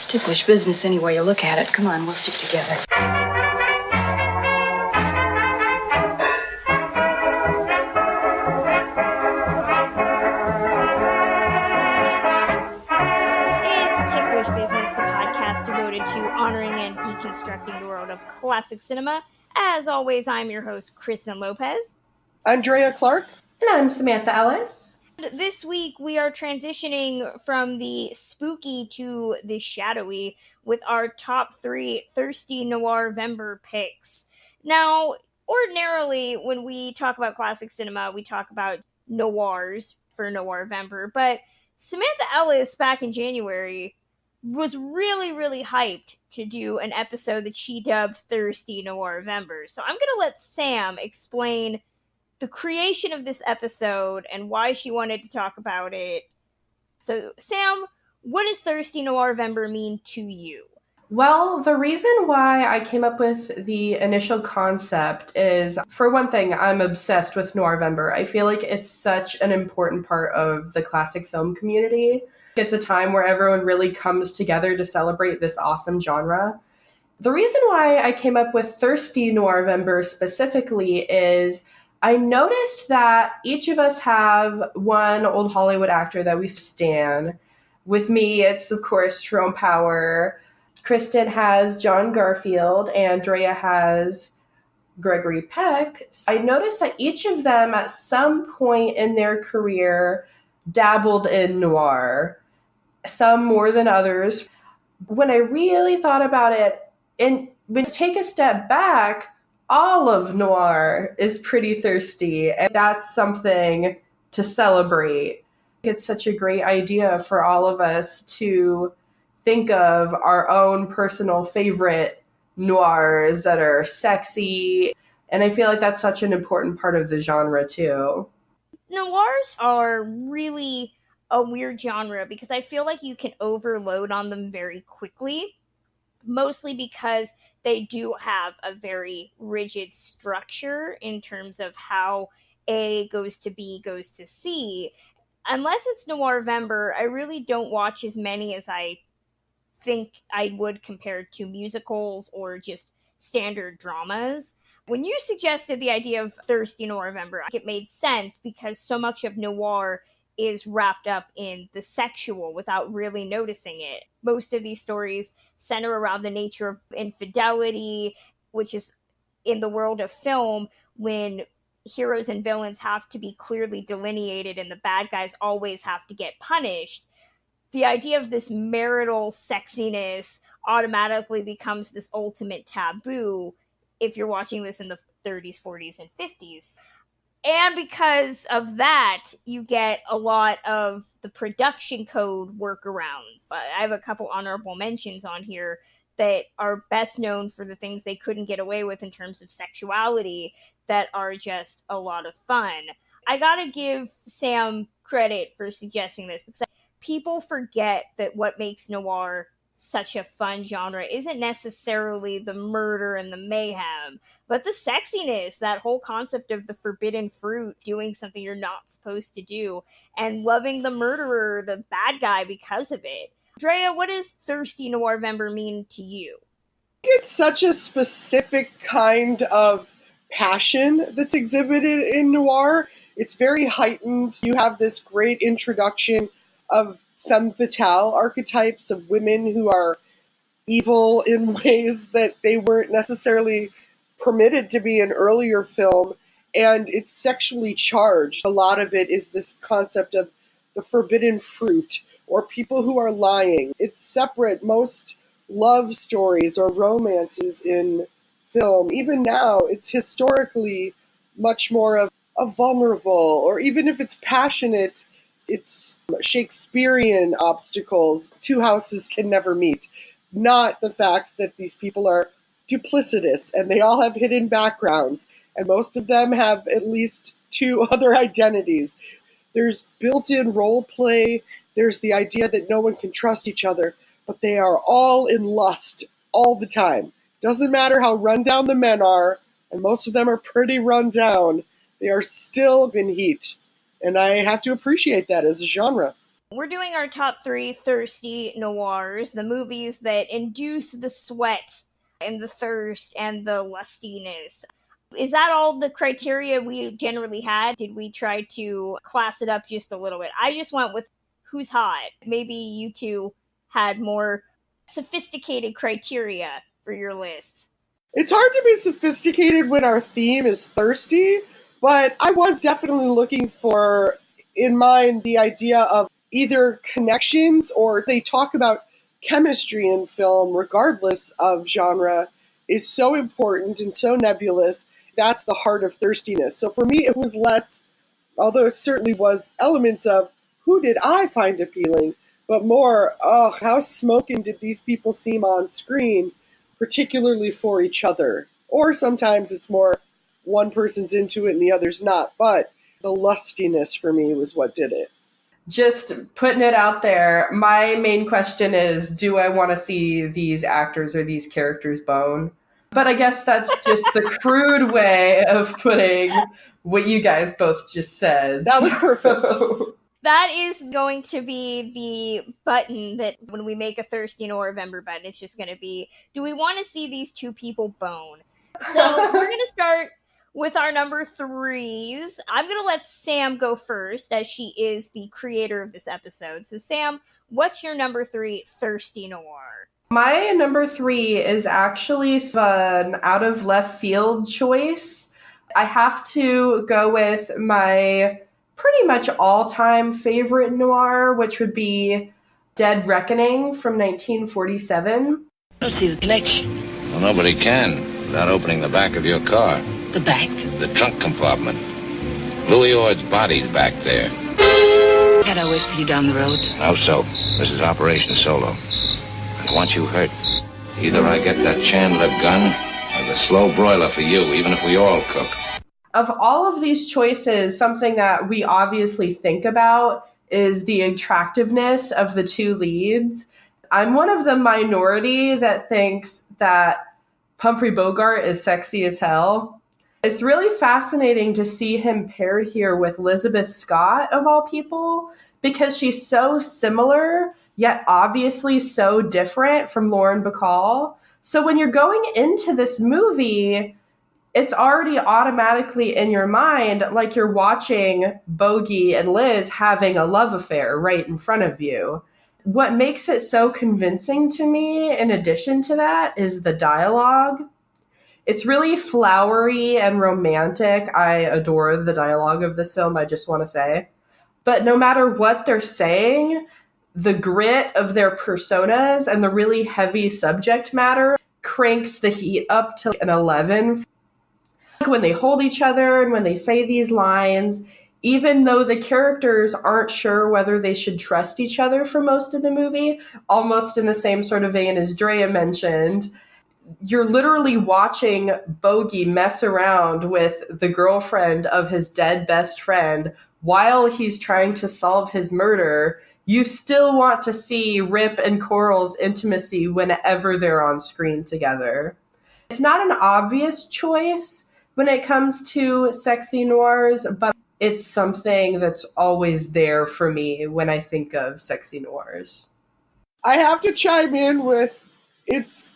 ticklish business any way you look at it. Come on, we'll stick together. It's Ticklish Business, the podcast devoted to honoring and deconstructing the world of classic cinema. As always, I'm your host, Kristen Lopez. Andrea Clark. And I'm Samantha Ellis. This week, we are transitioning from the spooky to the shadowy with our top 3 Thirsty Noir-vember picks. Now, ordinarily, when we talk about classic cinema, we talk about noirs for Noir-vember, but Samantha Ellis, back in January, was really, really hyped to do an episode that she dubbed Thirsty Noir-vember. So I'm going to let Sam explain the creation of this episode and why she wanted to talk about it. So, Sam, what does Thirsty Noir-vember mean to you? Well, the reason why I came up with the initial concept is, for one thing, I'm obsessed with Noir-vember. I feel like it's such an important part of the classic film community. It's a time where everyone really comes together to celebrate this awesome genre. The reason why I came up with Thirsty Noir-vember specifically is I noticed that each of us have one old Hollywood actor that we stan. With me, it's, of course, Tyrone Power. Kristen has John Garfield. Andrea has Gregory Peck. I noticed that each of them, at some point in their career, dabbled in noir. Some more than others. When I really thought about it, and when you take a step back, all of noir is pretty thirsty, and that's something to celebrate. It's such a great idea for all of us to think of our own personal favorite noirs that are sexy, and I feel like that's such an important part of the genre too. Noirs are really a weird genre because I feel like you can overload on them very quickly, mostly because they do have a very rigid structure in terms of how A goes to B goes to C. Unless it's Noir-vember, I really don't watch as many as I think I would compared to musicals or just standard dramas. When you suggested the idea of Thirsty Noir-vember, it made sense because so much of noir is wrapped up in the sexual without really noticing it. Most of these stories center around the nature of infidelity, which is in the world of film when heroes and villains have to be clearly delineated and the bad guys always have to get punished. The idea of this marital sexiness automatically becomes this ultimate taboo if you're watching this in the 30s, 40s, and 50s. And because of that, you get a lot of the production code workarounds. I have a couple honorable mentions on here that are best known for the things they couldn't get away with in terms of sexuality that are just a lot of fun. I gotta give Sam credit for suggesting this because people forget that what makes noir such a fun genre isn't necessarily the murder and the mayhem, but the sexiness, that whole concept of the forbidden fruit, doing something you're not supposed to do, and loving the murderer, the bad guy, because of it. Drea, what does Thirsty Noir-vember mean to you? It's such a specific kind of passion that's exhibited in noir. It's very heightened. You have this great introduction of femme fatale archetypes of women who are evil in ways that they weren't necessarily permitted to be in earlier film, and it's sexually charged. A lot of it is this concept of the forbidden fruit or people who are lying. It's separate. Most love stories or romances in film, even now, it's historically much more of a vulnerable, or even if it's passionate, it's Shakespearean obstacles. Two houses can never meet. Not the fact that these people are duplicitous and they all have hidden backgrounds, and most of them have at least 2 other identities. There's built-in role play. There's the idea that no one can trust each other, but they are all in lust all the time. Doesn't matter how run down the men are, and most of them are pretty run down, they are still in heat. And I have to appreciate that as a genre. We're doing our top 3 thirsty noirs, the movies that induce the sweat and the thirst and the lustiness. Is that all the criteria we generally had? Did we try to class it up just a little bit? I just went with who's hot. Maybe you two had more sophisticated criteria for your lists. It's hard to be sophisticated when our theme is thirsty, but I was definitely looking for, in mind, the idea of either connections or they talk about chemistry in film, regardless of genre, is so important and so nebulous. That's the heart of thirstiness. So for me, it was less, although it certainly was elements of who did I find appealing, but more, oh, how smoking did these people seem on screen, particularly for each other. Or sometimes it's more one person's into it and the other's not. But the lustiness for me was what did it. Just putting it out there, my main question is, do I want to see these actors or these characters bone? But I guess that's just the crude way of putting what you guys both just said. That was perfect. That is going to be the button that when we make a Thirsty November button, it's just going to be, do we want to see these two people bone? So we're going to start with our number 3s. I'm going to let Sam go first, as she is the creator of this episode. So Sam, what's your number 3 Thirsty Noir? My number 3 is actually an out of left field choice. I have to go with my pretty much all-time favorite noir, which would be Dead Reckoning from 1947. I don't see the connection. Well, nobody can without opening the back of your car. The back? The trunk compartment. Louis Ord's body's back there. Can't I wait for you down the road? How so? This is Operation Solo. I want you hurt. Either I get that Chandler gun or the slow broiler for you, even if we all cook. Of all of these choices, something that we obviously think about is the attractiveness of the two leads. I'm one of the minority that thinks that Humphrey Bogart is sexy as hell. It's really fascinating to see him paired here with Elizabeth Scott, of all people, because she's so similar, yet obviously so different from Lauren Bacall. So when you're going into this movie, it's already automatically in your mind like you're watching Bogey and Liz having a love affair right in front of you. What makes it so convincing to me, in addition to that, is the dialogue. It's really flowery and romantic. I adore the dialogue of this film, I just want to say. But no matter what they're saying, the grit of their personas and the really heavy subject matter cranks the heat up to an 11. When they hold each other and when they say these lines, even though the characters aren't sure whether they should trust each other for most of the movie, almost in the same sort of vein as Drea mentioned, you're literally watching Bogey mess around with the girlfriend of his dead best friend while he's trying to solve his murder. You still want to see Rip and Coral's intimacy whenever they're on screen together. It's not an obvious choice when it comes to sexy noirs, but it's something that's always there for me when I think of sexy noirs. I have to chime in with, it's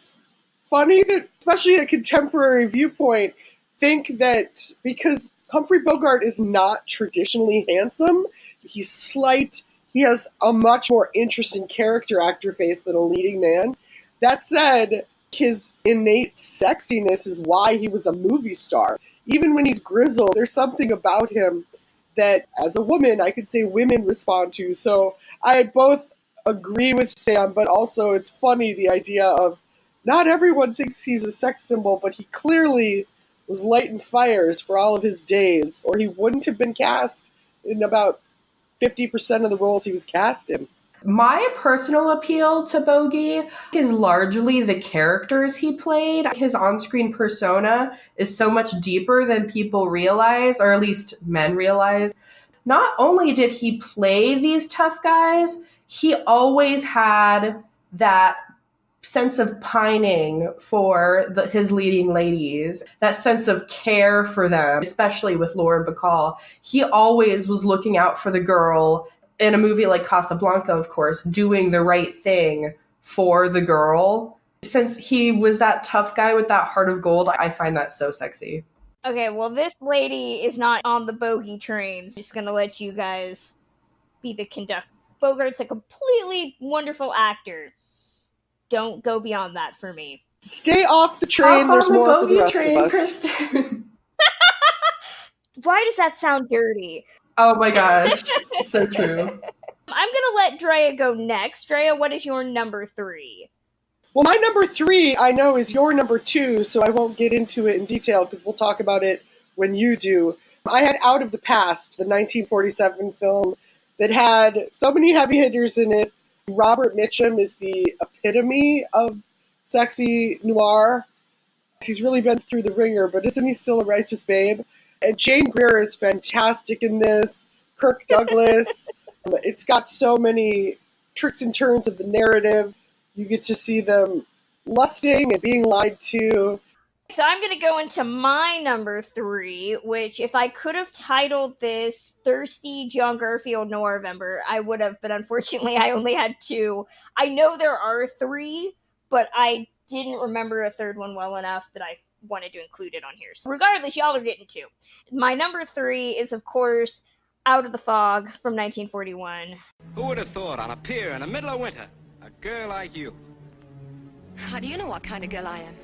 funny that, especially a contemporary viewpoint, think that because Humphrey Bogart is not traditionally handsome, he's slight, he has a much more interesting character actor face than a leading man. That said, his innate sexiness is why he was a movie star. Even when he's grizzled, there's something about him that, as a woman, I could say women respond to. So I both agree with Sam, but also it's funny, the idea of not everyone thinks he's a sex symbol, but he clearly was lighting fires for all of his days, or he wouldn't have been cast in about 50% of the roles he was cast in. My personal appeal to Bogey is largely the characters he played. His on-screen persona is so much deeper than people realize, or at least men realize. Not only did he play these tough guys, he always had that sense of pining for his leading ladies, that sense of care for them, especially with Lauren Bacall. He always was looking out for the girl in a movie like Casablanca, of course, doing the right thing for the girl. Since he was that tough guy with that heart of gold, I find that so sexy. Okay, well, this lady is not on the bogey train. Just gonna let you guys be the conductor. Bogart's a completely wonderful actor. Don't go beyond that for me. Stay off the train. There's more for the rest of us. Kristen. Why does that sound dirty? Oh my gosh. So true. I'm gonna let Drea go next. Drea, what is your number 3? Well, my number 3, I know, is your number 2, so I won't get into it in detail because we'll talk about it when you do. I had Out of the Past, the 1947 film that had so many heavy hitters in it. Robert Mitchum is the epitome of sexy noir. He's really been through the ringer, but isn't he still a righteous babe? And Jane Greer is fantastic in this. Kirk Douglas. It's got so many tricks and turns of the narrative. You get to see them lusting and being lied to. So I'm going to go into my number 3, which if I could have titled this Thirsty John Garfield Noirvember, I would have, but unfortunately I only had 2. I know there are 3, but I didn't remember a third one well enough that I wanted to include it on here. So regardless, y'all are getting 2. My number 3 is, of course, Out of the Fog from 1941. Who would have thought on a pier in the middle of winter, a girl like you? How do you know what kind of girl I am?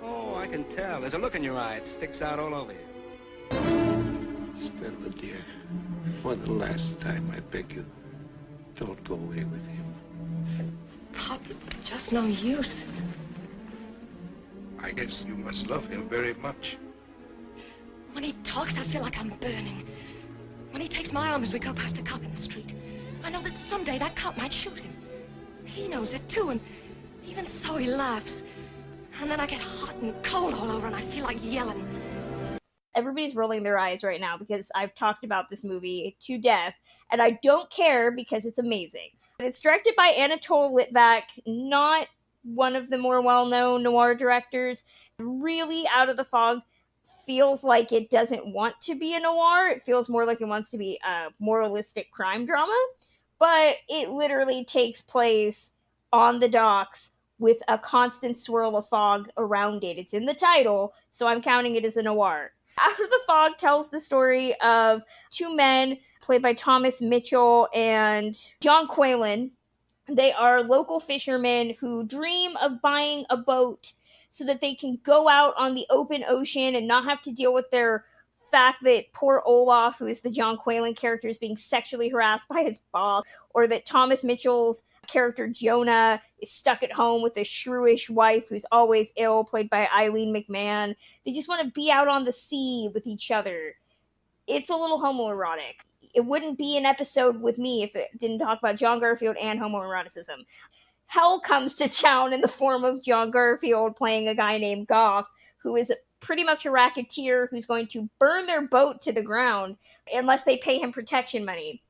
Oh, I can tell. There's a look in your eye. It sticks out all over you. Stella, dear, for the last time, I beg you, don't go away with him. Pop, it's just no use. I guess you must love him very much. When he talks, I feel like I'm burning. When he takes my arm as we go past a cop in the street, I know that someday that cop might shoot him. He knows it, too, and even so he laughs. And then I get hot and cold all over and I feel like yelling. Everybody's rolling their eyes right now because I've talked about this movie to death, and I don't care because it's amazing. It's directed by Anatole Litvak, not one of the more well-known noir directors. Really, Out of the Fog feels like it doesn't want to be a noir. It feels more like it wants to be a moralistic crime drama, but it literally takes place on the docks with a constant swirl of fog around it. It's in the title, so I'm counting it as a noir. Out of the Fog tells the story of 2 men, played by Thomas Mitchell and John Quaylen. They are local fishermen who dream of buying a boat so that they can go out on the open ocean and not have to deal with their fact that poor Olaf, who is the John Quaylen character, is being sexually harassed by his boss, or that Thomas Mitchell's character Jonah is stuck at home with a shrewish wife who's always ill, played by Eileen McMahon. They just want to be out on the sea with each other. It's a little homoerotic. It wouldn't be an episode with me if it didn't talk about John Garfield and homoeroticism. Hell comes to town in the form of John Garfield playing a guy named Goff, who is pretty much a racketeer who's going to burn their boat to the ground unless they pay him protection money.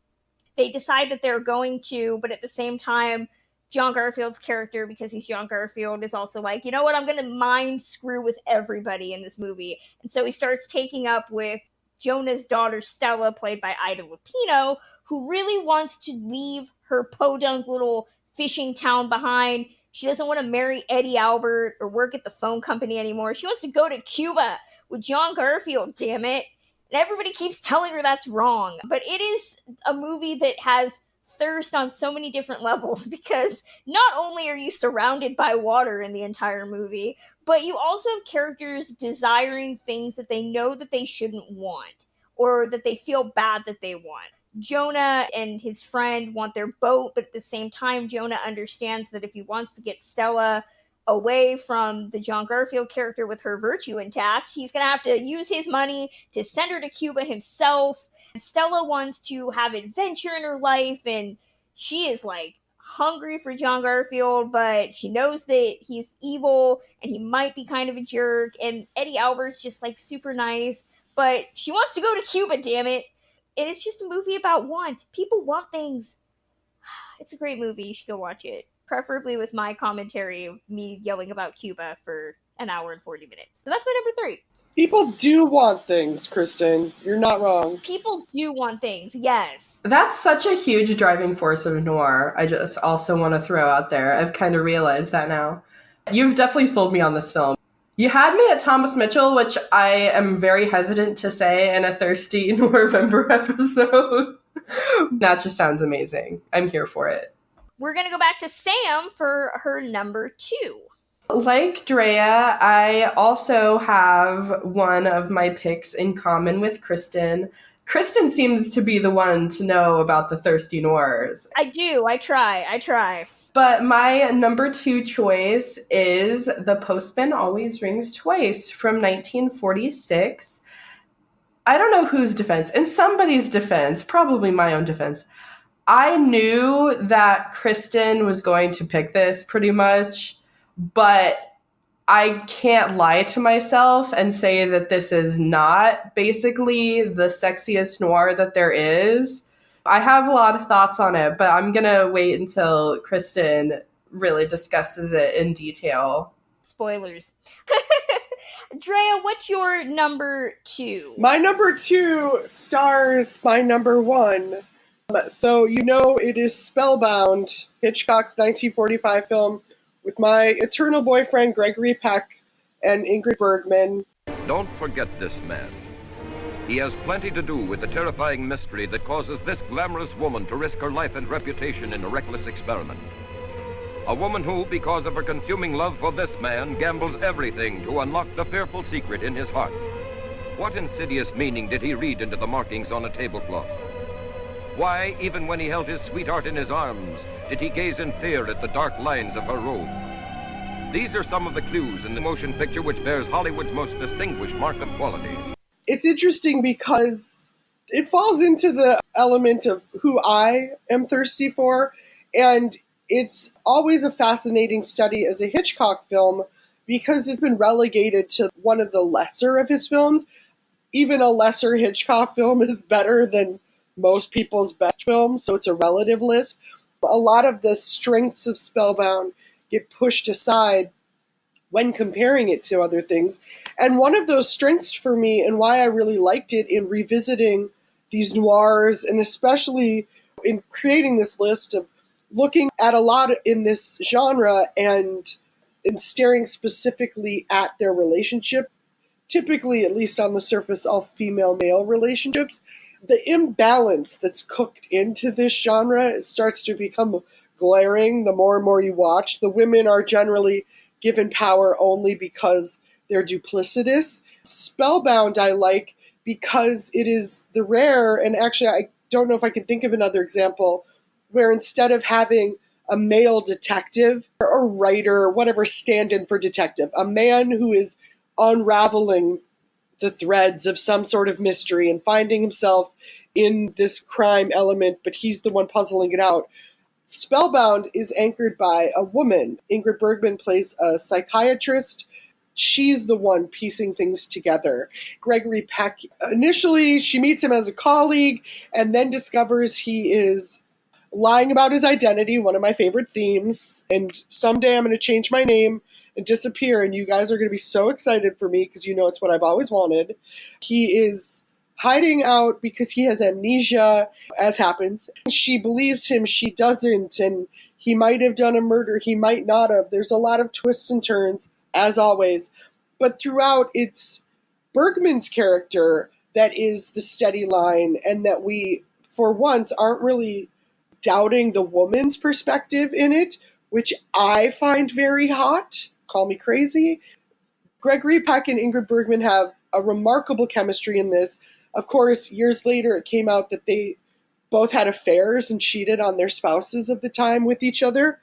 They decide that they're going to, but at the same time, John Garfield's character, because he's John Garfield, is also like, you know what, I'm going to mind screw with everybody in this movie. And so he starts taking up with Jonah's daughter, Stella, played by Ida Lupino, who really wants to leave her podunk little fishing town behind. She doesn't want to marry Eddie Albert or work at the phone company anymore. She wants to go to Cuba with John Garfield, damn it. And everybody keeps telling her that's wrong. But it is a movie that has thirst on so many different levels, because not only are you surrounded by water in the entire movie, but you also have characters desiring things that they know that they shouldn't want, or that they feel bad that they want. Jonah and his friend want their boat, but at the same time, Jonah understands that if he wants to get Stella away from the John Garfield character with her virtue intact, he's going to have to use his money to send her to Cuba himself. And Stella wants to have adventure in her life, and she is like hungry for John Garfield, but she knows that he's evil and he might be kind of a jerk. And Eddie Albert's just like super nice, but she wants to go to Cuba, damn it. And it's just a movie about want. People want things. It's a great movie. You should go watch it. Preferably with my commentary of me yelling about Cuba for an hour and 40 minutes. So that's my number 3. People do want things, Kristen. You're not wrong. People do want things, yes. That's such a huge driving force of noir. I just also want to throw out there. I've kind of realized that now. You've definitely sold me on this film. You had me at Thomas Mitchell, which I am very hesitant to say in a Thirsty November episode. That just sounds amazing. I'm here for it. We're going to go back to Sam for her number 2. Like Drea, I also have one of my picks in common with Kristen. Kristen seems to be the one to know about the Thirsty Noirs. I do. I try. But my number 2 choice is The Postman Always Rings Twice from 1946. I don't know whose defense. In somebody's defense, probably my own defense, I knew that Kristen was going to pick this pretty much, but I can't lie to myself and say that this is not basically the sexiest noir that there is. I have a lot of thoughts on it, but I'm going to wait until Kristen really discusses it in detail. Spoilers. Drea, what's your number 2? My number 2 stars my number 1. So you know it is Spellbound, Hitchcock's 1945 film with my eternal boyfriend Gregory Peck and Ingrid Bergman. Don't forget this man. He has plenty to do with the terrifying mystery that causes this glamorous woman to risk her life and reputation in a reckless experiment. A woman who, because of her consuming love for this man, gambles everything to unlock the fearful secret in his heart. What insidious meaning did he read into the markings on a tablecloth? Why, even when he held his sweetheart in his arms, did he gaze in fear at the dark lines of her robe? These are some of the clues in the motion picture which bears Hollywood's most distinguished mark of quality. It's interesting because it falls into the element of who I am thirsty for, and it's always a fascinating study as a Hitchcock film because it's been relegated to one of the lesser of his films. Even a lesser Hitchcock film is better than most people's best films, so it's a relative list. A lot of the strengths of Spellbound get pushed aside when comparing it to other things. And one of those strengths for me and why I really liked it in revisiting these noirs and especially in creating this list of looking at a lot in this genre and staring specifically at their relationship, typically, at least on the surface, all female-male relationships, the imbalance that's cooked into this genre starts to become glaring the more and more you watch. The women are generally given power only because they're duplicitous. Spellbound I like because it is the rare, and actually I don't know if I can think of another example, where instead of having a male detective or writer or whatever stand-in for detective, a man who is unraveling the threads of some sort of mystery and finding himself in this crime element, but he's the one puzzling it out. Spellbound is anchored by a woman. Ingrid Bergman plays a psychiatrist. She's the one piecing things together. Gregory Peck, initially she meets him as a colleague and then discovers he is lying about his identity, one of my favorite themes, and someday I'm going to change my name and disappear, and you guys are going to be so excited for me because you know it's what I've always wanted. He is hiding out because he has amnesia, as happens. She believes him, she doesn't, and he might have done a murder, he might not have. There's a lot of twists and turns, as always. But throughout, it's Bergman's character that is the steady line, and that we, for once, aren't really doubting the woman's perspective in it, which I find very hot. Call me crazy. Gregory Peck and Ingrid Bergman have a remarkable chemistry in this. Of course, years later, it came out that they both had affairs and cheated on their spouses at the time with each other.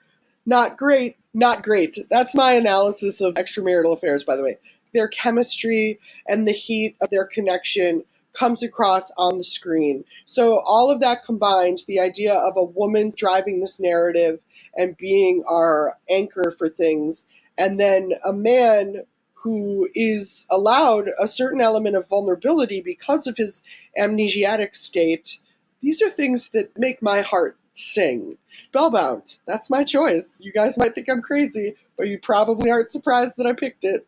Not great, not great. That's my analysis of extramarital affairs, by the way. Their chemistry and the heat of their connection comes across on the screen. So all of that combined, the idea of a woman driving this narrative and being our anchor for things, and then a man who is allowed a certain element of vulnerability because of his amnesiatic state. These are things that make my heart sing. Spellbound, that's my choice. You guys might think I'm crazy, but you probably aren't surprised that I picked it.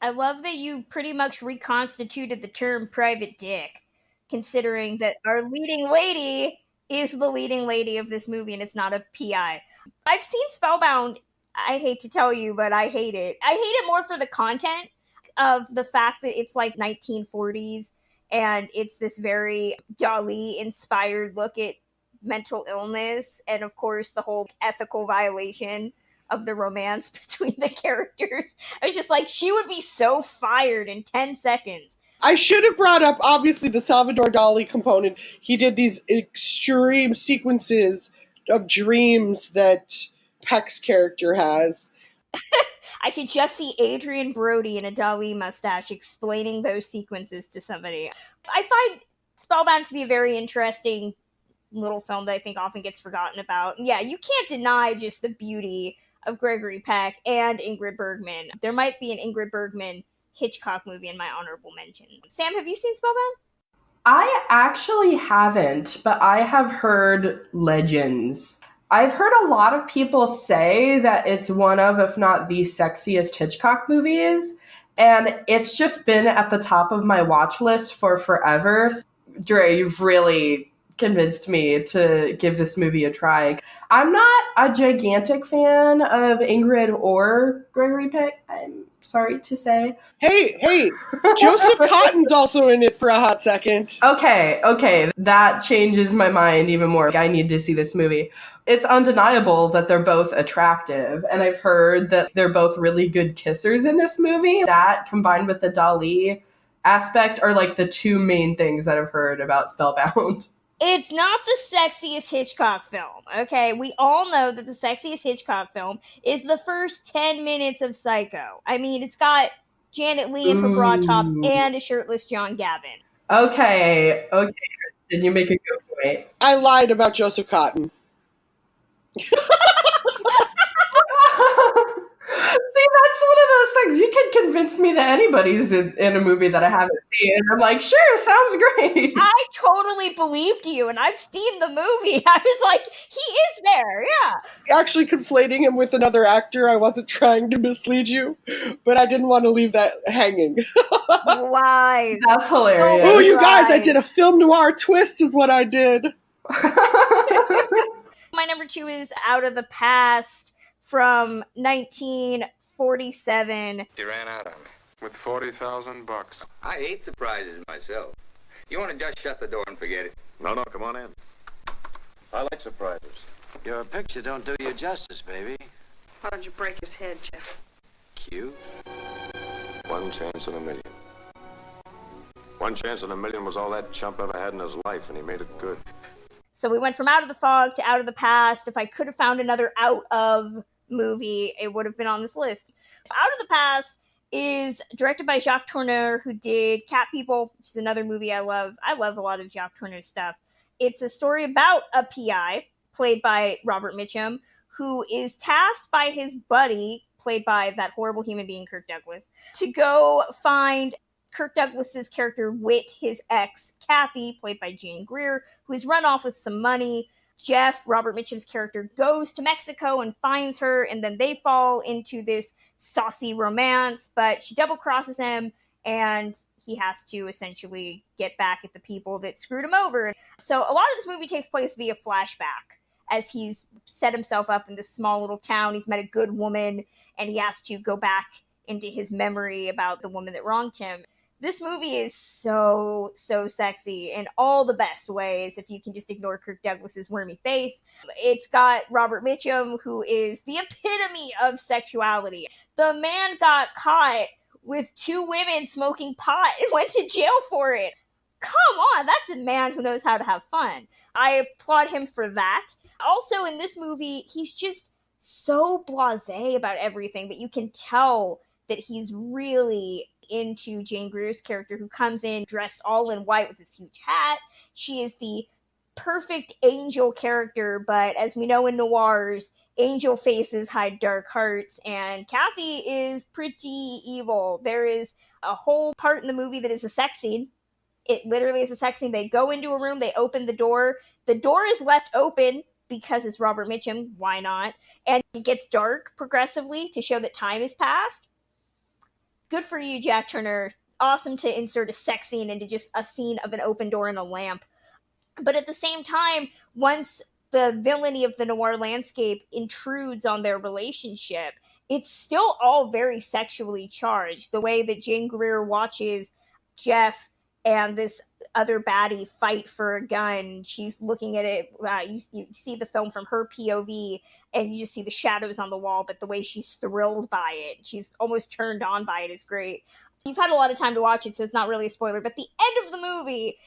I love that you pretty much reconstituted the term private dick, considering that our leading lady is the leading lady of this movie and it's not a PI. I've seen Spellbound. I hate to tell you, but I hate it. I hate it more for the content of the fact that it's like 1940s and it's this very Dali inspired look at mental illness and of course the whole ethical violation of the romance between the characters. I was just like, she would be so fired in 10 seconds. I should have brought up, obviously, the Salvador Dali component. He did these extreme sequences of dreams that Peck's character has. I could just see Adrian Brody in a Dali mustache explaining those sequences to somebody. I find Spellbound to be a very interesting little film that I think often gets forgotten about. And yeah, you can't deny just the beauty of Gregory Peck and Ingrid Bergman. There might be an Ingrid Bergman Hitchcock movie in my honorable mention. Sam, have you seen Spellbound? I actually haven't, but I have heard legends. I've heard a lot of people say that it's one of, if not the sexiest Hitchcock movies, and it's just been at the top of my watch list for forever. Dre, you've really convinced me to give this movie a try. I'm not a gigantic fan of Ingrid or Gregory Peck, I'm sorry to say. Hey, Joseph Cotton's also in it for a hot second. Okay, that changes my mind even more. I need to see this movie. It's undeniable that they're both attractive, and I've heard that they're both really good kissers in this movie. That, combined with the Dali aspect, are like the two main things that I've heard about Spellbound. It's not the sexiest Hitchcock film, okay? We all know that the sexiest Hitchcock film is the first 10 minutes of Psycho. I mean, it's got Janet Leigh in her bra top and a shirtless John Gavin. Okay, Kristen, you make a good point. I lied about Joseph Cotton. See, that's one of those things. You can convince me that anybody's in a movie that I haven't seen. And I'm like, sure, sounds great. I totally believed you, and I've seen the movie. I was like, he is there, yeah. Actually conflating him with another actor, I wasn't trying to mislead you, but I didn't want to leave that hanging. Wise. That's hilarious. Oh, you guys, I did a film noir twist is what I did. My number 2 is Out of the Past from 1947. You ran out on me. With $40,000. I hate surprises myself. You want to just shut the door and forget it? No, come on in. I like surprises. Your picture don't do you justice, baby. Why don't you break his head, Jeff? Cute. One chance in a million. One chance in a million was all that chump ever had in his life, and he made it good. So we went from Out of the Fog to Out of the Past. If I could have found another Out of movie, it would have been on this list. So Out of the Past is directed by Jacques Tourneur, who did Cat People, which is another movie I love. I love a lot of Jacques Tourneur's stuff. It's a story about a PI, played by Robert Mitchum, who is tasked by his buddy, played by that horrible human being, Kirk Douglas, to go find Kirk Douglas's character, Whit, his ex, Kathy, played by Jane Greer, who is run off with some money. Jeff, Robert Mitchum's character, goes to Mexico and finds her, and then they fall into this saucy romance, but she double-crosses him, and he has to essentially get back at the people that screwed him over. So a lot of this movie takes place via flashback, as he's set himself up in this small little town. He's met a good woman, and he has to go back into his memory about the woman that wronged him. This movie is so sexy in all the best ways, if you can just ignore Kirk Douglas's wormy face. It's got Robert Mitchum, who is the epitome of sexuality. The man got caught with 2 women smoking pot and went to jail for it. Come on, that's a man who knows how to have fun. I applaud him for that. Also, in this movie, he's just so blasé about everything, but you can tell that he's really into Jane Greer's character, who comes in dressed all in white with this huge hat. She is the perfect angel character, but as we know in noirs, angel faces hide dark hearts, and Kathy is pretty evil. There is a whole part in the movie that is a sex scene. It literally is a sex scene. They go into a room, they open the door is left open because it's Robert Mitchum, why not? And it gets dark progressively to show that time has passed. Good for you, Jack Turner. Awesome to insert a sex scene into just a scene of an open door and a lamp. But at the same time, once the villainy of the noir landscape intrudes on their relationship, it's still all very sexually charged. The way that Jane Greer watches Jeff and this other baddie fight for a gun, she's looking at it. You see the film from her POV, and you just see the shadows on the wall, but the way she's thrilled by it, she's almost turned on by it, is great. You've had a lot of time to watch it, so it's not really a spoiler, but the end of the movie,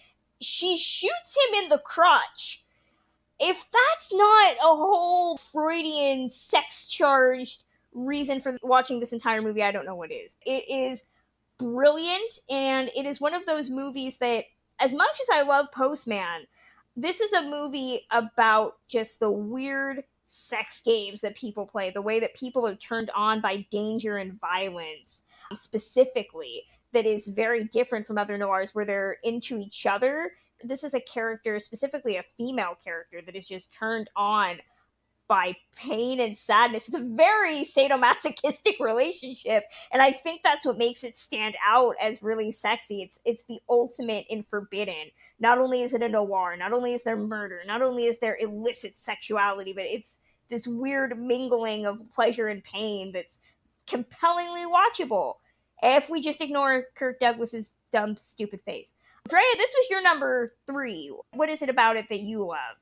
she shoots him in the crotch. If that's not a whole Freudian sex-charged reason for watching this entire movie, I don't know what is. It is brilliant, and it is one of those movies that, as much as I love Postman, this is a movie about just the weird sex games that people play, the way that people are turned on by danger and violence, specifically, that is very different from other noirs where they're into each other. This is a character, specifically a female character, that is just turned on by pain and sadness. It's a very sadomasochistic relationship, and I think that's what makes it stand out as really sexy. It's the ultimate in forbidden. Not only is it a noir, not only is there murder, not only is there illicit sexuality, but it's this weird mingling of pleasure and pain that's compellingly watchable if we just ignore Kirk Douglas's dumb, stupid face. Drea, this was your number 3. What is it about it that you love?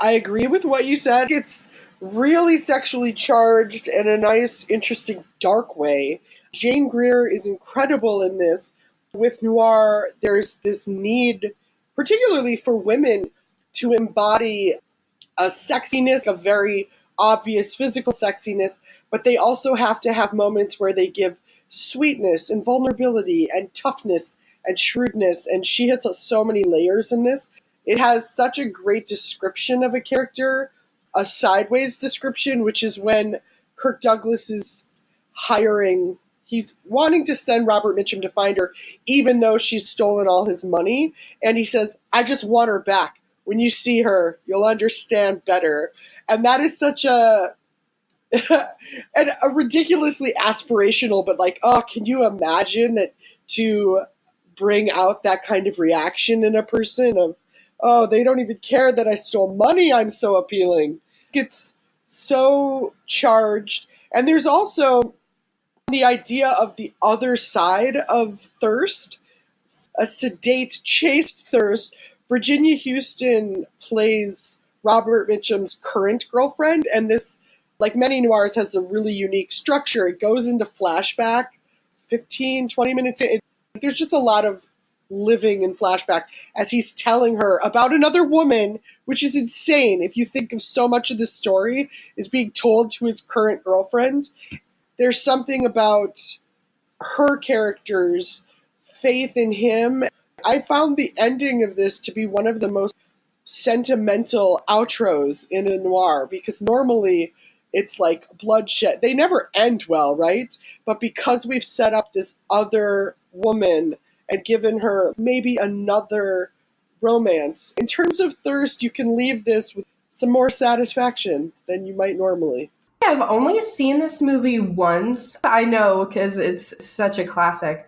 I agree with what you said. It's really sexually charged in a nice, interesting, dark way. Jane Greer is incredible in this. With noir, there's this need, particularly for women, to embody a sexiness, a very obvious physical sexiness, but they also have to have moments where they give sweetness and vulnerability and toughness and shrewdness, and she hits so many layers in this. It has such a great description of a character, a sideways description, which is when Kirk Douglas is he's wanting to send Robert Mitchum to find her, even though she's stolen all his money. And he says, I just want her back. When you see her, you'll understand better. And that is such a ridiculously aspirational, but like, oh, can you imagine that, to bring out that kind of reaction in a person of, oh, they don't even care that I stole money, I'm so appealing. It's so charged. And there's also the idea of the other side of thirst, a sedate, chaste thirst. Virginia Houston plays Robert Mitchum's current girlfriend, and this, like many noirs, has a really unique structure. It goes into flashback 15, 20 minutes in. There's just a lot of living in flashback as he's telling her about another woman, which is insane if you think of so much of this story is being told to his current girlfriend. There's something about her character's faith in him. I found the ending of this to be one of the most sentimental outros in a noir, because normally it's like bloodshed. They never end well, right? But because we've set up this other woman and given her maybe another romance, in terms of thirst, you can leave this with some more satisfaction than you might normally. I've only seen this movie once. I know, because it's such a classic.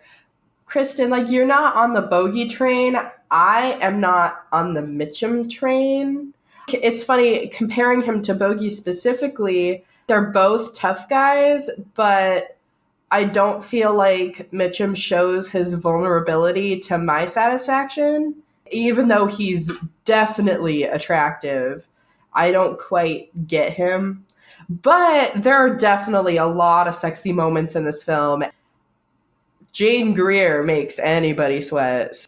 Kristen, like, you're not on the bogey train. I am not on the Mitchum train. It's funny, comparing him to Bogey specifically, they're both tough guys, but I don't feel like Mitchum shows his vulnerability to my satisfaction. Even though he's definitely attractive, I don't quite get him. But there are definitely a lot of sexy moments in this film. Jane Greer makes anybody sweat.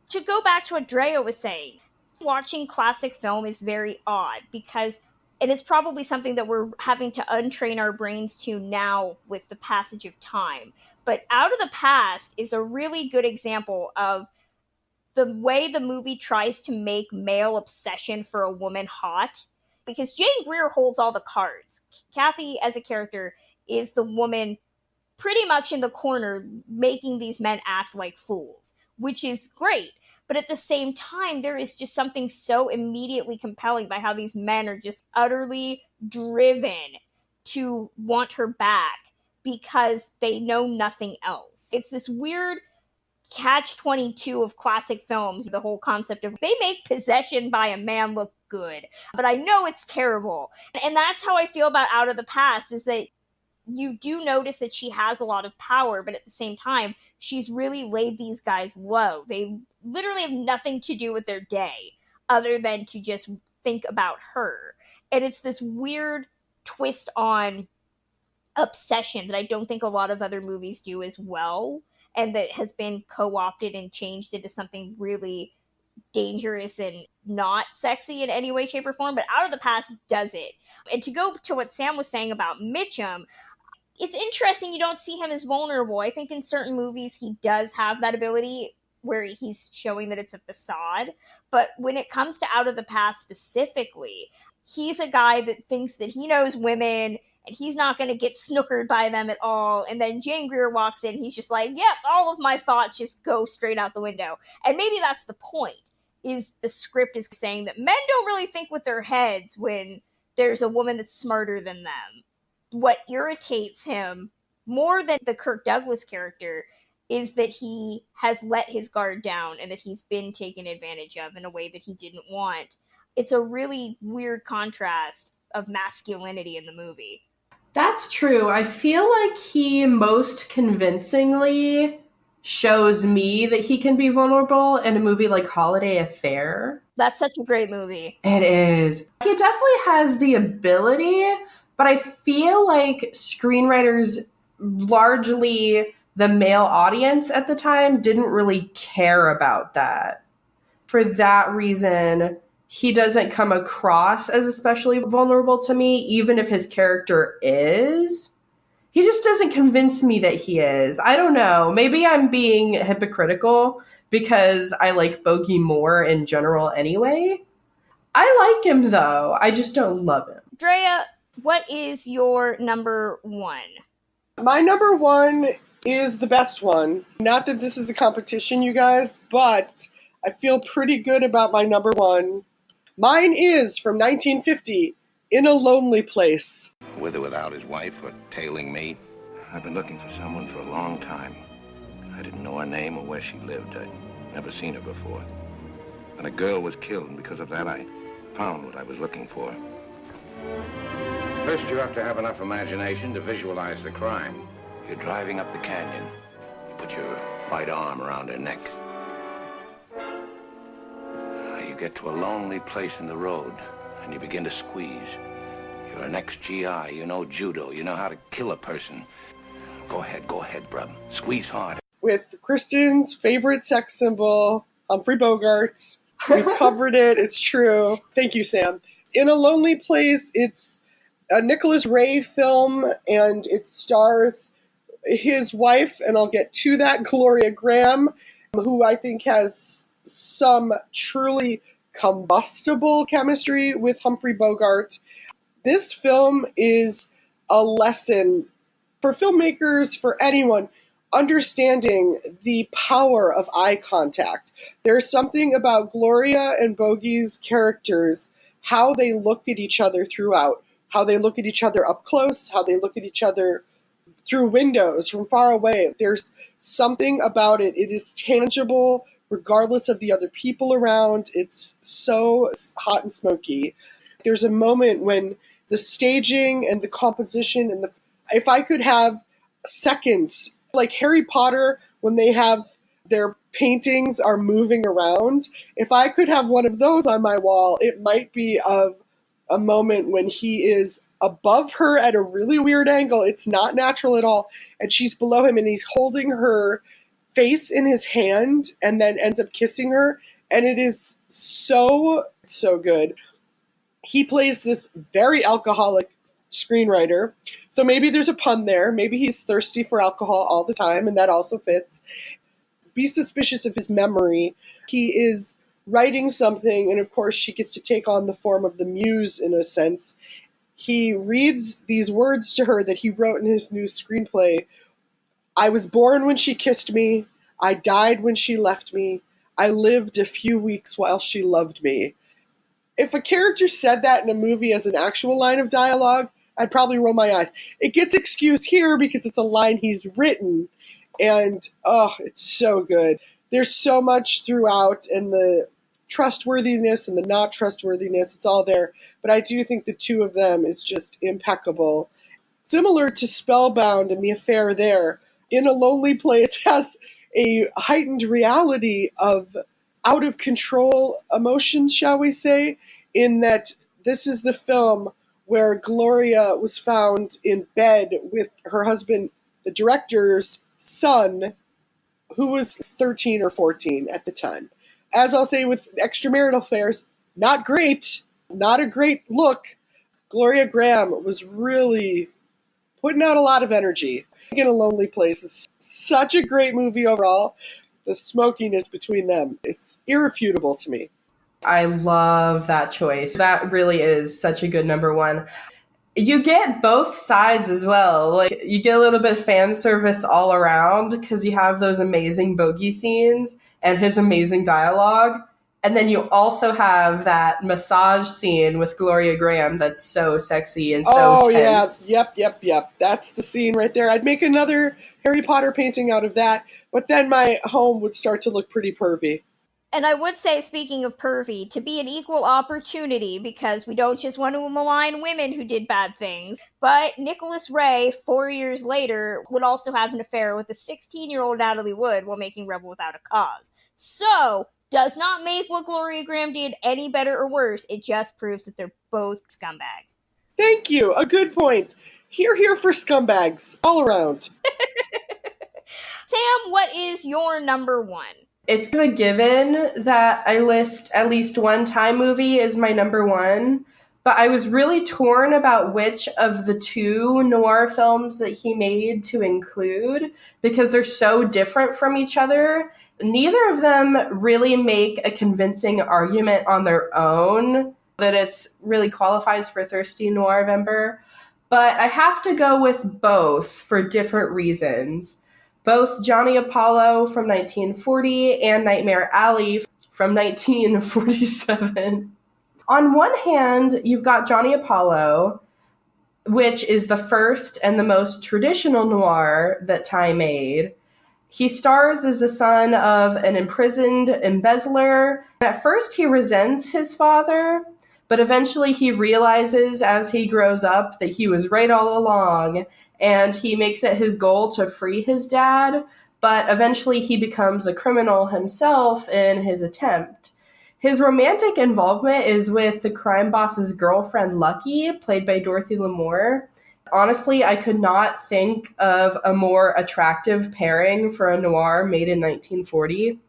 To go back to what Drea was saying, watching classic film is very odd because it is probably something that we're having to untrain our brains to now with the passage of time. But Out of the Past is a really good example of the way the movie tries to make male obsession for a woman hot, because Jane Greer holds all the cards. Kathy, as a character, is the woman pretty much in the corner making these men act like fools, which is great. But at the same time, there is just something so immediately compelling by how these men are just utterly driven to want her back because they know nothing else. It's this weird catch-22 of classic films, the whole concept of they make possession by a man look good, but I know it's terrible. And that's how I feel about Out of the Past, is that you do notice that she has a lot of power, but at the same time, she's really laid these guys low. They literally have nothing to do with their day other than to just think about her. And it's this weird twist on obsession that I don't think a lot of other movies do as well, and that has been co-opted and changed into something really dangerous and not sexy in any way, shape, or form. But Out of the Past does it. And to go to what Sam was saying about Mitchum, it's interesting you don't see him as vulnerable. I think in certain movies he does have that ability where he's showing that it's a facade. But when it comes to Out of the Past specifically, he's a guy that thinks that he knows women and he's not going to get snookered by them at all. And then Jane Greer walks in, he's just like, yep, all of my thoughts just go straight out the window. And maybe that's the point, is the script is saying that men don't really think with their heads when there's a woman that's smarter than them. What irritates him more than the Kirk Douglas character is that he has let his guard down and that he's been taken advantage of in a way that he didn't want. It's a really weird contrast of masculinity in the movie. That's true. I feel like he most convincingly shows me that he can be vulnerable in a movie like Holiday Affair. That's such a great movie. It is. He definitely has the ability, but I feel like screenwriters, largely the male audience at the time, didn't really care about that. For that reason, he doesn't come across as especially vulnerable to me, even if his character is. He just doesn't convince me that he is. I don't know. Maybe I'm being hypocritical because I like Bogey more in general anyway. I like him, though. I just don't love him. Drea, what is your number one? My number one is the best one. Not that this is a competition, you guys, but I feel pretty good about my number one. Mine is from 1950, In a Lonely Place. With or without his wife or tailing me, I've been looking for someone for a long time. I didn't know her name or where she lived. I'd never seen her before. And a girl was killed, and because of that, I found what I was looking for. First, you have to have enough imagination to visualize the crime. You're driving up the canyon. You put your right arm around her neck. You get to a lonely place in the road, and you begin to squeeze. You're an ex-GI, you know judo, you know how to kill a person. Go ahead, brub. Squeeze hard. With Kristen's favorite sex symbol, Humphrey Bogart. We've covered it, it's true. Thank you, Sam. In a Lonely Place, it's a Nicholas Ray film, and it stars his wife, and I'll get to that, Gloria Graham, who I think has some truly combustible chemistry with Humphrey Bogart. This film is a lesson for filmmakers, for anyone, understanding the power of eye contact. There's something about Gloria and Bogey's characters, how they look at each other throughout, how they look at each other up close, how they look at each other through windows from far away. There's something about it. It is tangible, regardless of the other people around. It's so hot and smoky. There's a moment when the staging and the composition and if I could have seconds, like Harry Potter, when they have their paintings are moving around, if I could have one of those on my wall, it might be of a moment when he is above her at a really weird angle. It's not natural at all. And she's below him and he's holding her face in his hand and then ends up kissing her. And it is so good. He plays this very alcoholic screenwriter. So maybe there's a pun there. Maybe he's thirsty for alcohol all the time, and that also fits. Be suspicious of his memory. He is writing something, and of course she gets to take on the form of the muse in a sense. He reads these words to her that he wrote in his new screenplay. I was born when she kissed me. I died when she left me. I lived a few weeks while she loved me. If a character said that in a movie as an actual line of dialogue, I'd probably roll my eyes. It gets excused here because it's a line he's written, and it's so good. There's so much throughout, and the trustworthiness and the not trustworthiness, it's all there. But I do think the two of them is just impeccable. Similar to Spellbound and the affair there, In a Lonely Place has a heightened reality of out of control emotions, shall we say, in that this is the film where Gloria was found in bed with her husband, the director's son, who was 13 or 14 at the time. As I'll say with extramarital affairs, not great, not a great look. Gloria Graham was really putting out a lot of energy. In a Lonely Place is such a great movie overall. The smokiness between them is irrefutable to me. I love that choice. That really is such a good number one. You get both sides as well. Like, you get a little bit of fan service all around because you have those amazing bogey scenes and his amazing dialogue. And then you also have that massage scene with Gloria Graham that's so sexy and so tense. Yep. That's the scene right there. I'd make another Harry Potter painting out of that, but then my home would start to look pretty pervy. And I would say, speaking of pervy, to be an equal opportunity, because we don't just want to malign women who did bad things, but Nicholas Ray, 4 years later, would also have an affair with a 16-year-old Natalie Wood while making Rebel Without a Cause. So, does not make what Gloria Graham did any better or worse. It just proves that they're both scumbags. Thank you. A good point. Here for scumbags all around. Sam, what is your number one? It's a given that I list at least one Thai movie as my number one, but I was really torn about which of the two noir films that he made to include because they're so different from each other. Neither of them really make a convincing argument on their own that it really qualifies for Thirsty Noirvember, but I have to go with both for different reasons. Both Johnny Apollo from 1940 and Nightmare Alley from 1947. On one hand, you've got Johnny Apollo, which is the first and the most traditional noir that Thai made. He stars as the son of an imprisoned embezzler. At first, he resents his father, but eventually he realizes as he grows up that he was right all along, and he makes it his goal to free his dad, but eventually he becomes a criminal himself in his attempt. His romantic involvement is with the crime boss's girlfriend, Lucky, played by Dorothy Lamour. Honestly, I could not think of a more attractive pairing for a noir made in 1940.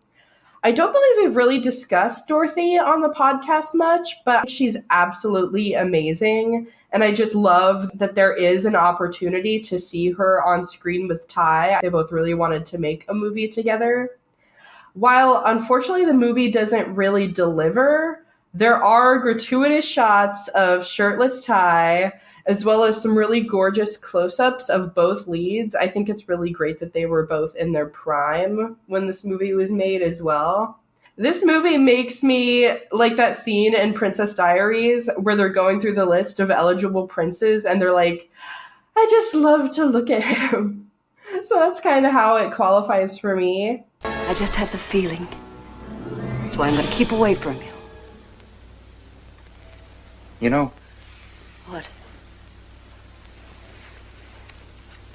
I don't believe we've really discussed Dorothy on the podcast much, but she's absolutely amazing. And I just love that there is an opportunity to see her on screen with Ty. They both really wanted to make a movie together. While unfortunately the movie doesn't really deliver, there are gratuitous shots of shirtless Ty, as well as some really gorgeous close-ups of both leads. I think it's really great that they were both in their prime when this movie was made as well. This movie makes me like that scene in Princess Diaries where they're going through the list of eligible princes and they're like, I just love to look at him. So that's kind of how it qualifies for me. I just have the feeling. That's why I'm going to keep away from you. You know, What?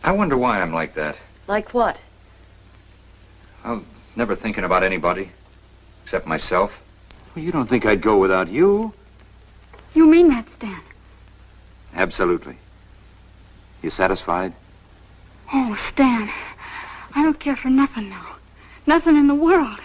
I wonder why I'm like that. Like what? I'm never thinking about anybody except myself. Well, you don't think I'd go without you? You mean that, Stan? Absolutely. You satisfied? Oh, Stan, I don't care for nothing now. Nothing in the world.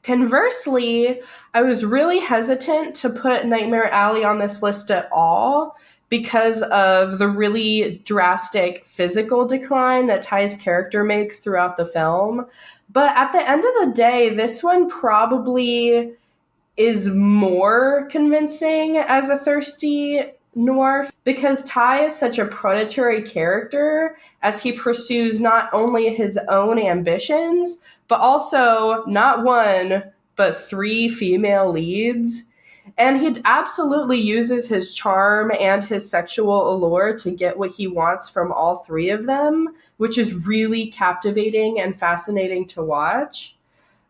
Conversely, I was really hesitant to put Nightmare Alley on this list at all because of the really drastic physical decline that Ty's character makes throughout the film. But at the end of the day, this one probably is more convincing as a thirsty noir because Ty is such a predatory character as he pursues not only his own ambitions, but also not one, but three female leads. And he absolutely uses his charm and his sexual allure to get what he wants from all three of them, which is really captivating and fascinating to watch.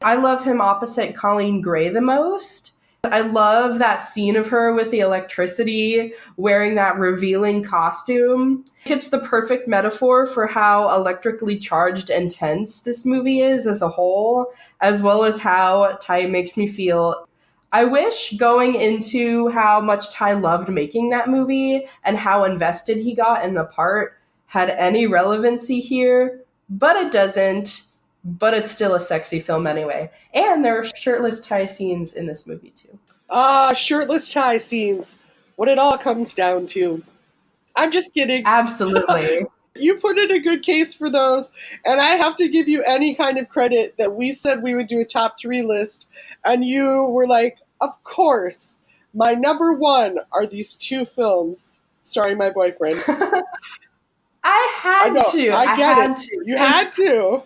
I love him opposite Colleen Gray the most. I love that scene of her with the electricity, wearing that revealing costume. It's the perfect metaphor for how electrically charged and tense this movie is as a whole, as well as how Ty makes me feel. I wish going into how much Ty loved making that movie and how invested he got in the part had any relevancy here, but it doesn't. But it's still a sexy film anyway. And there are shirtless Ty scenes in this movie too. Shirtless Ty scenes. What it all comes down to. I'm just kidding. Absolutely. You put in a good case for those, and I have to give you any kind of credit that we said we would do a top 3 list, and you were like, of course. My number 1 are these 2 films starring my boyfriend. I had to. I get it. You had to.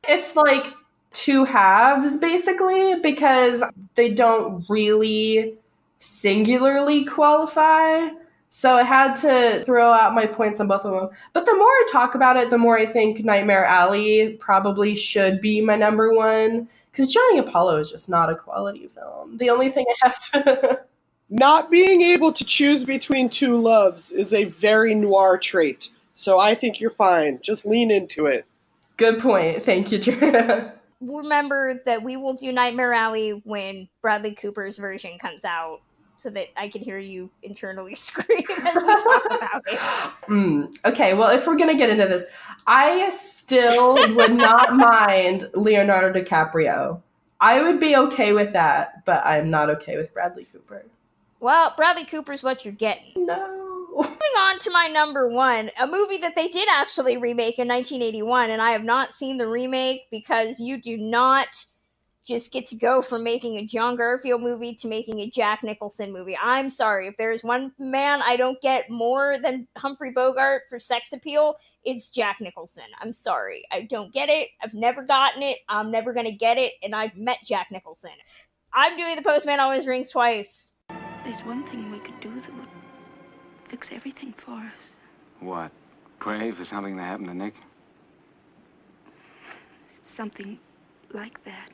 It's like 2 halves, basically, because they don't really singularly qualify. So I had to throw out my points on both of them. But the more I talk about it, the more I think Nightmare Alley probably should be my number 1. Because Johnny Apollo is just not a quality film. The only thing I have to... Not being able to choose between 2 loves is a very noir trait. So I think you're fine. Just lean into it. Good point. Thank you, Trina. Remember that we will do Nightmare Alley when Bradley Cooper's version comes out, so that I can hear you internally scream as we talk about it. Okay, well, if we're going to get into this, I still would not mind Leonardo DiCaprio. I would be okay with that, but I'm not okay with Bradley Cooper. Well, Bradley Cooper's what you're getting. No. Moving on to my number 1, a movie that they did actually remake in 1981, and I have not seen the remake because you do not just get to go from making a John Garfield movie to making a Jack Nicholson movie. I'm sorry. If there's one man I don't get more than Humphrey Bogart for sex appeal, it's Jack Nicholson. I'm sorry. I don't get it. I've never gotten it. I'm never going to get it, and I've met Jack Nicholson. I'm doing The Postman Always Rings Twice. There's one thing we could do that would fix everything for us. What? Pray for something to happen to Nick? Something like that.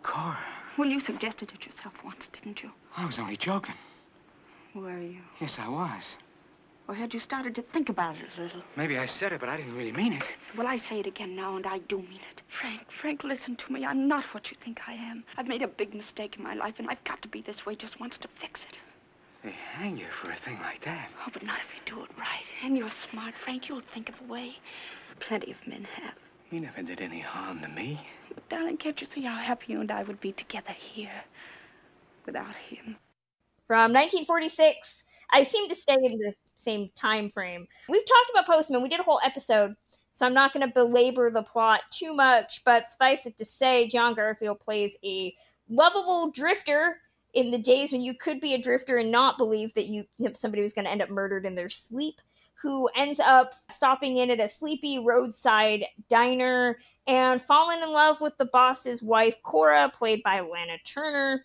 Cora. Well, you suggested it yourself once, didn't you? I was only joking. Were you? Yes, I was. Or had you started to think about it a little? Maybe I said it, but I didn't really mean it. Well, I say it again now, and I do mean it. Frank, listen to me. I'm not what you think I am. I've made a big mistake in my life, and I've got to be this way just once to fix it. They hang you for a thing like that. Oh, but not if you do it right. And you're smart, Frank. You'll think of a way. Plenty of men have. He never did any harm to me. But, darling, can't you see how happy you and I would be together here without him? From 1946, I seem to stay in the same time frame. We've talked about Postman. We did a whole episode, so I'm not going to belabor the plot too much, but suffice it to say, John Garfield plays a lovable drifter in the days when you could be a drifter and not believe that somebody was going to end up murdered in their sleep, who ends up stopping in at a sleepy roadside diner and falling in love with the boss's wife, Cora, played by Lana Turner.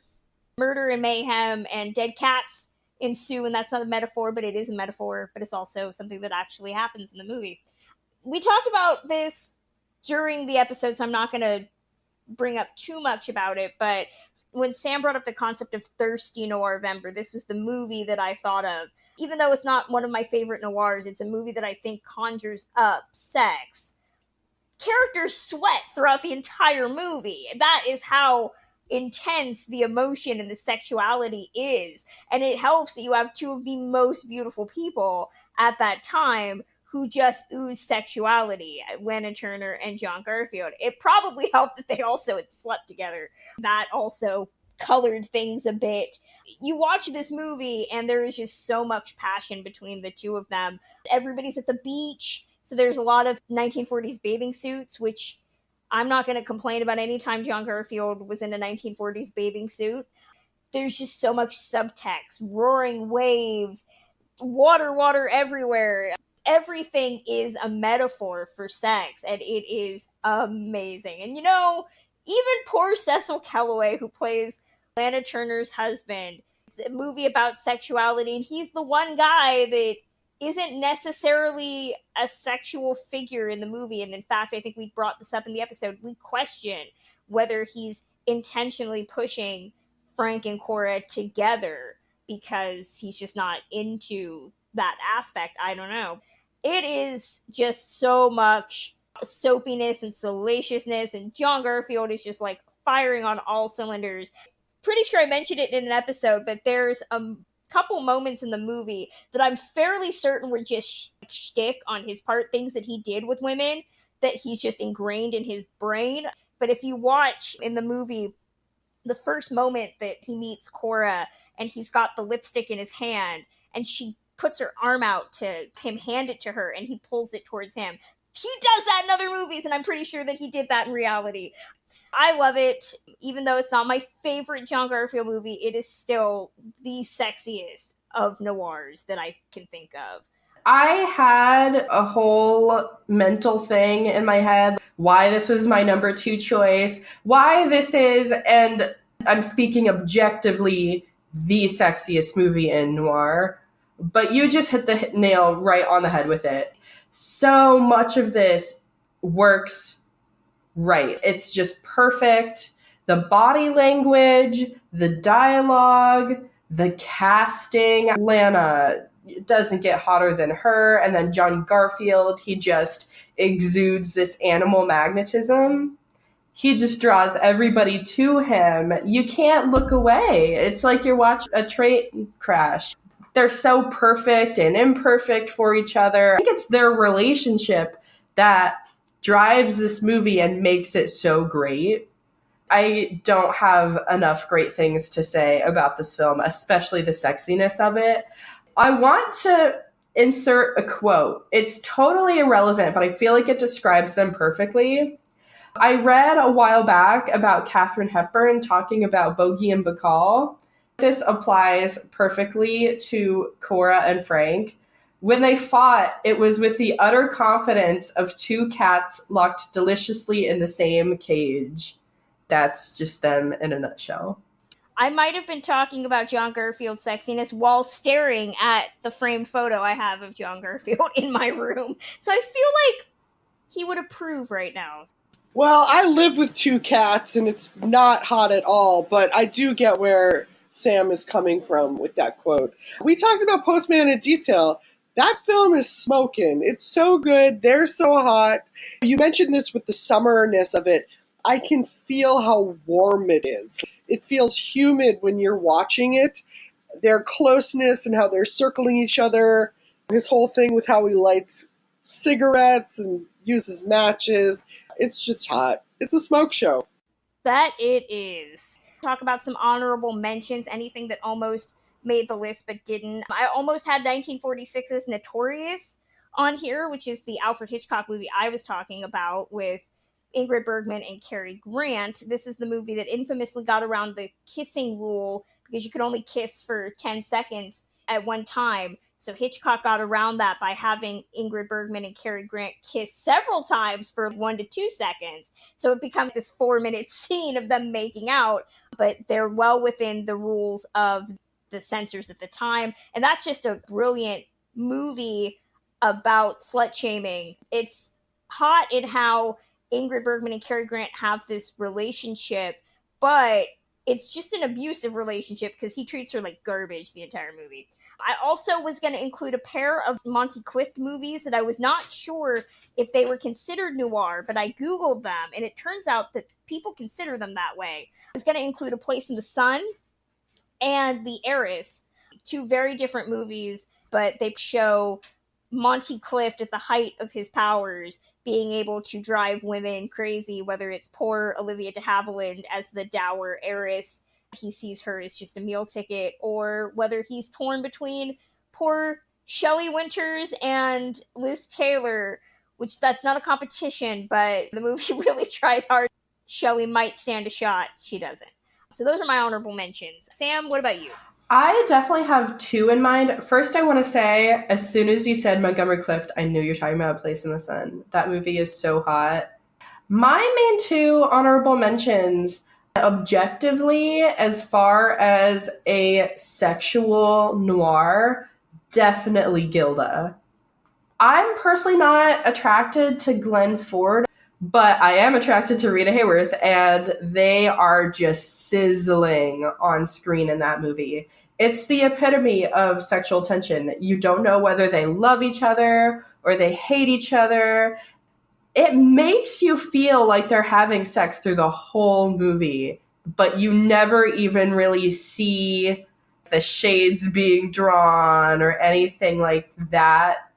Murder and mayhem and dead cats ensue, and that's not a metaphor, but it is a metaphor, but it's also something that actually happens in the movie. We talked about this during the episode, so I'm not going to bring up too much about it, but when Sam brought up the concept of thirsty Noirvember, this was the movie that I thought of. Even though it's not one of my favorite noirs, it's a movie that I think conjures up sex. Characters sweat throughout the entire movie. That is how intense the emotion and the sexuality is. And it helps that you have 2 of the most beautiful people at that time who just ooze sexuality, Lana Turner and John Garfield. It probably helped that they also had slept together. That also colored things a bit. You watch this movie and there is just so much passion between the 2 of them. Everybody's at the beach, so there's a lot of 1940s bathing suits, which I'm not going to complain about any time John Garfield was in a 1940s bathing suit. There's just so much subtext, roaring waves, water everywhere. Everything is a metaphor for sex, and it is amazing. And even poor Cecil Kellaway, who plays Lana Turner's husband. It's a movie about sexuality, and he's the one guy that isn't necessarily a sexual figure in the movie. And in fact, I think we brought this up in the episode. We question whether he's intentionally pushing Frank and Cora together because he's just not into that aspect. I don't know. It is just so much soapiness and salaciousness, and John Garfield is just like firing on all cylinders. Pretty sure I mentioned it in an episode, but there's a couple moments in the movie that I'm fairly certain were just shtick on his part, things that he did with women that he's just ingrained in his brain. But if you watch in the movie, the first moment that he meets Cora and he's got the lipstick in his hand and she puts her arm out to him hand it to her and he pulls it towards him. He does that in other movies, and I'm pretty sure that he did that in reality. I love it. Even though it's not my favorite John Garfield movie, it is still the sexiest of noirs that I can think of. I had a whole mental thing in my head, why this was my number 2 choice, why this is, and I'm speaking objectively, the sexiest movie in noir. But you just hit the nail right on the head with it. So much of this works right. It's just perfect. The body language, the dialogue, the casting. Lana doesn't get hotter than her. And then John Garfield, he just exudes this animal magnetism. He just draws everybody to him. You can't look away. It's like you're watching a train crash. They're so perfect and imperfect for each other. I think it's their relationship that drives this movie and makes it so great. I don't have enough great things to say about this film, especially the sexiness of it. I want to insert a quote. It's totally irrelevant, but I feel like it describes them perfectly. I read a while back about Katharine Hepburn talking about Bogey and Bacall. This applies perfectly to Cora and Frank. When they fought, it was with the utter confidence of 2 cats locked deliciously in the same cage. That's just them in a nutshell. I might have been talking about John Garfield's sexiness while staring at the framed photo I have of John Garfield in my room. So I feel like he would approve right now. Well, I live with 2 cats, and it's not hot at all, but I do get where Sam is coming from with that quote. We talked about Postman in detail. That film is smoking. It's so good. They're so hot. You mentioned this with the summerness of it. I can feel how warm it is. It feels humid when you're watching it. Their closeness and how they're circling each other. His whole thing with how he lights cigarettes and uses matches. It's just hot. It's a smoke show. That it is. Talk about some honorable mentions, anything that almost made the list but didn't. I almost had 1946's Notorious on here, which is the Alfred Hitchcock movie I was talking about with Ingrid Bergman and Cary Grant. This is the movie that infamously got around the kissing rule because you could only kiss for 10 seconds at one time. So Hitchcock got around that by having Ingrid Bergman and Cary Grant kiss several times for 1 to 2 seconds. So it becomes this 4-minute scene of them making out, but they're well within the rules of the censors at the time. And that's just a brilliant movie about slut shaming. It's hot in how Ingrid Bergman and Cary Grant have this relationship, but it's just an abusive relationship because he treats her like garbage the entire movie. I also was going to include a pair of Monty Clift movies that I was not sure if they were considered noir, but I Googled them, and it turns out that people consider them that way. I was going to include A Place in the Sun and The Heiress, 2 very different movies, but they show Monty Clift at the height of his powers being able to drive women crazy, whether it's poor Olivia de Havilland as the dour heiress, he sees her as just a meal ticket, or whether he's torn between poor Shelley Winters and Liz Taylor, which that's not a competition, but the movie really tries hard. Shelley might stand a shot. She doesn't. So those are my honorable mentions. Sam, what about you? I definitely have 2 in mind. First, I want to say, as soon as you said Montgomery Clift, I knew you're talking about A Place in the Sun. That movie is so hot. My main 2 honorable mentions, Objectively, as far as a sexual noir, definitely Gilda. I'm personally not attracted to Glenn Ford, but I am attracted to Rita Hayworth, and they are just sizzling on screen in that movie. It's the epitome of sexual tension. You don't know whether they love each other or they hate each other. It makes you feel like they're having sex through the whole movie, but you never even really see the shades being drawn or anything like that.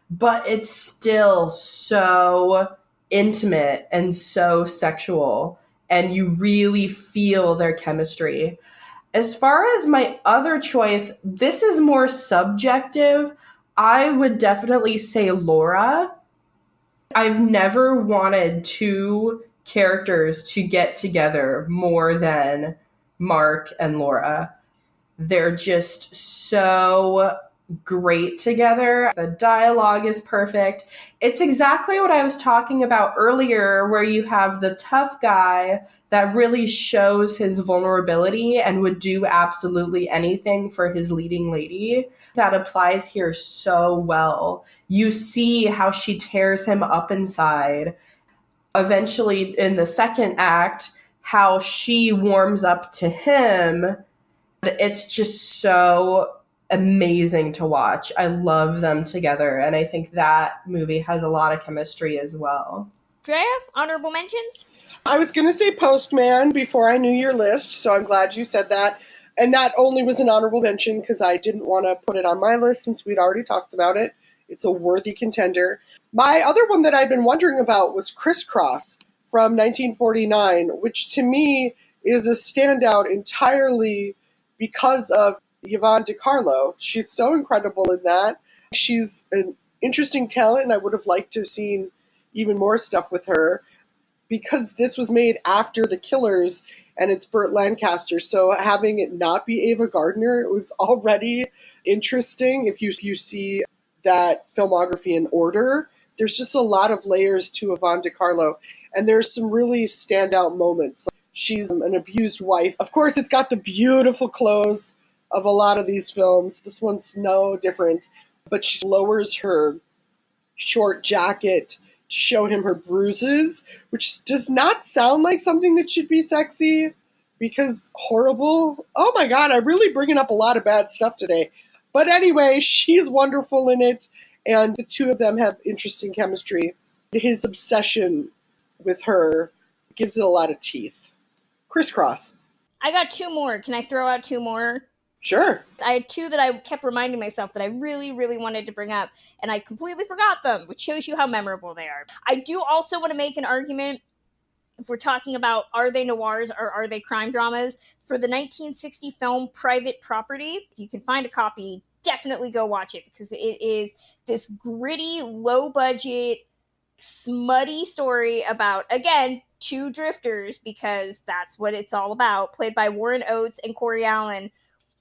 But it's still so intimate and so sexual, and you really feel their chemistry. As far as my other choice, this is more subjective. I would definitely say Laura. I've never wanted two characters to get together more than Mark and Laura. They're just so great together. The dialogue is perfect. It's exactly what I was talking about earlier, where you have the tough guy that really shows his vulnerability and would do absolutely anything for his leading lady. That applies here so well. You see how she tears him up inside. Eventually, in the second act, how she warms up to him. It's just so amazing to watch. I love them together, and I think that movie has a lot of chemistry as well. Drea, honorable mentions? I was going to say Postman before I knew your list, so I'm glad you said that. And that only was an honorable mention because I didn't want to put it on my list since we'd already talked about it. It's a worthy contender. My other one that I'd been wondering about was Crisscross from 1949, which to me is a standout entirely because of Yvonne DiCarlo. She's so incredible in that. She's an interesting talent, and I would have liked to have seen even more stuff with her because this was made after The Killers and it's Burt Lancaster. So having it not be Ava Gardner was already interesting. If you see that filmography in order, there's just a lot of layers to Yvonne DiCarlo, and there's some really standout moments. She's an abused wife. Of course, it's got the beautiful clothes of a lot of these films. This one's no different, but she lowers her short jacket to show him her bruises, which does not sound like something that should be sexy because horrible. Oh my God, I'm really bringing up a lot of bad stuff today. But anyway, she's wonderful in it, and the two of them have interesting chemistry. His obsession with her gives it a lot of teeth. Crisscross. I got two more. Can I throw out two more? Sure. I had two that I kept reminding myself that I really, really wanted to bring up, and I completely forgot them, which shows you how memorable they are. I do also want to make an argument, if we're talking about are they noirs or are they crime dramas, for the 1960 film Private Property. If you can find a copy, definitely go watch it, because it is this gritty, low-budget, smutty story about, again, two drifters, because that's what it's all about, played by Warren Oates and Corey Allen.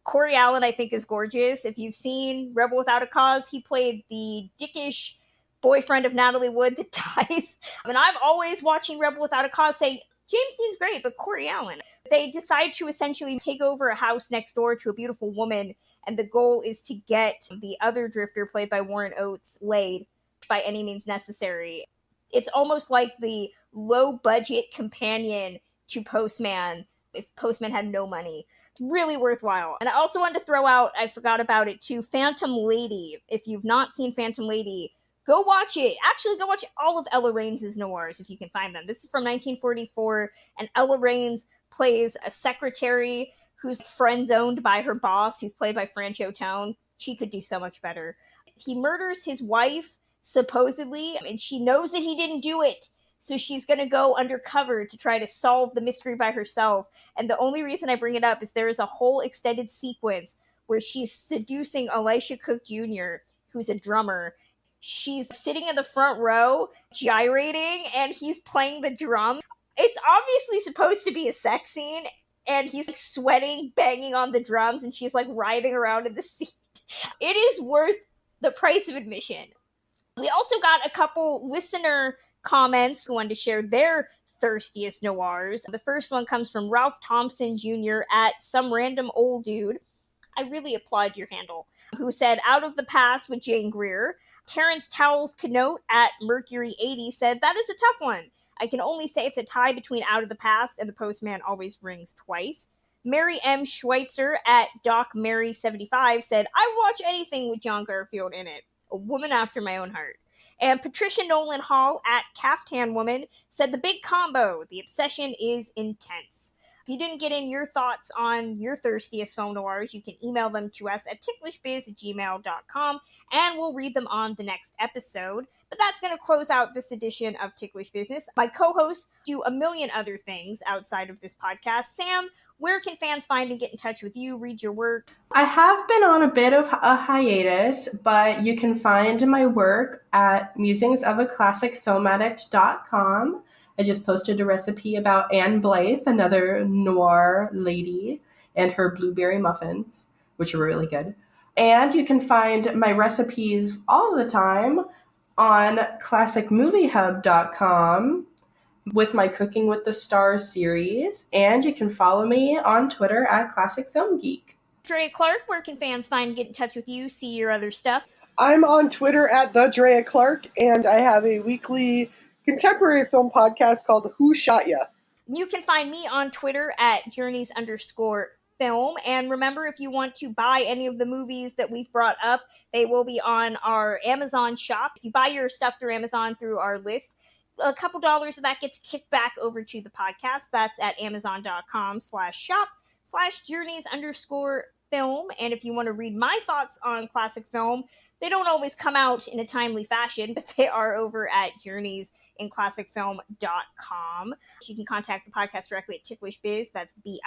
Corey Allen, I think, is gorgeous. If you've seen Rebel Without a Cause, he played the dickish boyfriend of Natalie Wood that dies. And I'm always watching Rebel Without a Cause saying, James Dean's great, but Corey Allen. They decide to essentially take over a house next door to a beautiful woman, and the goal is to get the other drifter, played by Warren Oates, laid by any means necessary. It's almost like the low-budget companion to Postman, if Postman had no money. Really worthwhile. And I also wanted to throw out, I forgot about it too, Phantom Lady. If you've not seen Phantom Lady, go watch it. Actually, go watch all of Ella Raines' noirs if you can find them. This is from 1944, and Ella Raines plays a secretary who's friend-zoned by her boss, who's played by Franchot Tone. She could do so much better. He murders his wife, supposedly, and she knows that he didn't do it. So she's going to go undercover to try to solve the mystery by herself. And the only reason I bring it up is there is a whole extended sequence where she's seducing Elisha Cook Jr., who's a drummer. She's sitting in the front row, gyrating, and he's playing the drum. It's obviously supposed to be a sex scene, and he's like sweating, banging on the drums, and she's like writhing around in the seat. It is worth the price of admission. We also got a couple listener comments who wanted to share their thirstiest noirs. The first one comes from Ralph Thompson Jr. at Some Random Old Dude. I really applaud your handle. Who said, Out of the Past with Jane Greer. Terrence Towles Canote at Mercury80 said, That is a tough one. I can only say it's a tie between Out of the Past and The Postman Always Rings Twice. Mary M. Schweitzer at DocMary75 said, I would watch anything with John Garfield in it. A woman after my own heart. And Patricia Nolan Hall at Caftan Woman said, The big combo. The obsession is intense. If you didn't get in your thoughts on your thirstiest film noirs, you can email them to us at ticklishbiz@gmail.com, and we'll read them on the next episode. But that's going to close out this edition of Ticklish Business. My co-hosts do a million other things outside of this podcast. Sam, where can fans find and get in touch with you, read your work? I have been on a bit of a hiatus, but you can find my work at musingsofaClassicFilmAddict.com. I just posted a recipe about Anne Blythe, another noir lady, and her blueberry muffins, which are really good. And you can find my recipes all the time on ClassicMovieHub.com with my Cooking with the Stars series. And you can follow me on Twitter at Classic Film Geek. Drea Clark, where can fans find and get in touch with you, see your other stuff? I'm on Twitter at the Drea Clark, and I have a weekly contemporary film podcast called Who Shot Ya? You can find me on Twitter at Journeys_film. And remember, if you want to buy any of the movies that we've brought up, they will be on our Amazon shop. If you buy your stuff through Amazon through our list, a couple dollars of that gets kicked back over to the podcast. That's at amazon.com/shop/Journeys_film. And if you want to read my thoughts on classic film, they don't always come out in a timely fashion, but they are over at journeysinclassicfilm.com. You can contact the podcast directly at ticklishbiz, that's biz,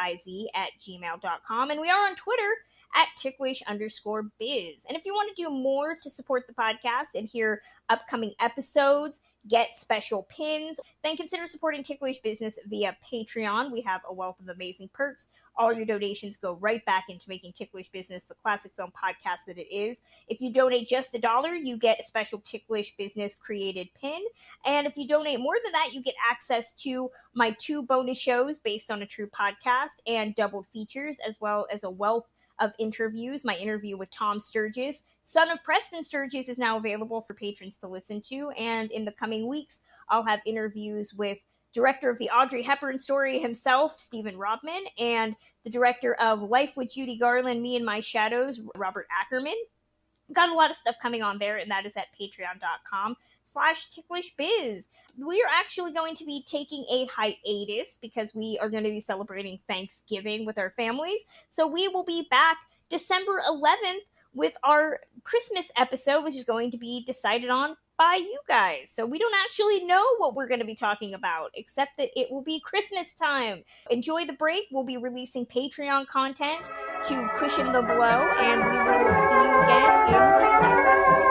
@gmail.com. And we are on Twitter at ticklish_biz. And if you want to do more to support the podcast and hear upcoming episodes, get special pins, then consider supporting Ticklish Business via Patreon. We have a wealth of amazing perks. All your donations go right back into making Ticklish Business the classic film podcast that it is. If you donate just $1, you get a special Ticklish Business created pin. And if you donate more than that, you get access to my 2 bonus shows based on a true podcast and doubled features, as well as a wealth of interviews. My interview with Tom Sturgis, son of Preston Sturgis, is now available for patrons to listen to. And in the coming weeks, I'll have interviews with director of the Audrey Hepburn story himself, Stephen Robman, and the director of Life with Judy Garland, Me and My Shadows, Robert Ackerman. Got a lot of stuff coming on there, and that is at patreon.com/ticklishbiz. We are actually going to be taking a hiatus because we are going to be celebrating Thanksgiving with our families. So we will be back December 11th with our Christmas episode, which is going to be decided on by you guys. So we don't actually know what we're going to be talking about, except that it will be Christmas time. Enjoy the break. We'll be releasing Patreon content to cushion the blow, and we will see you again in December.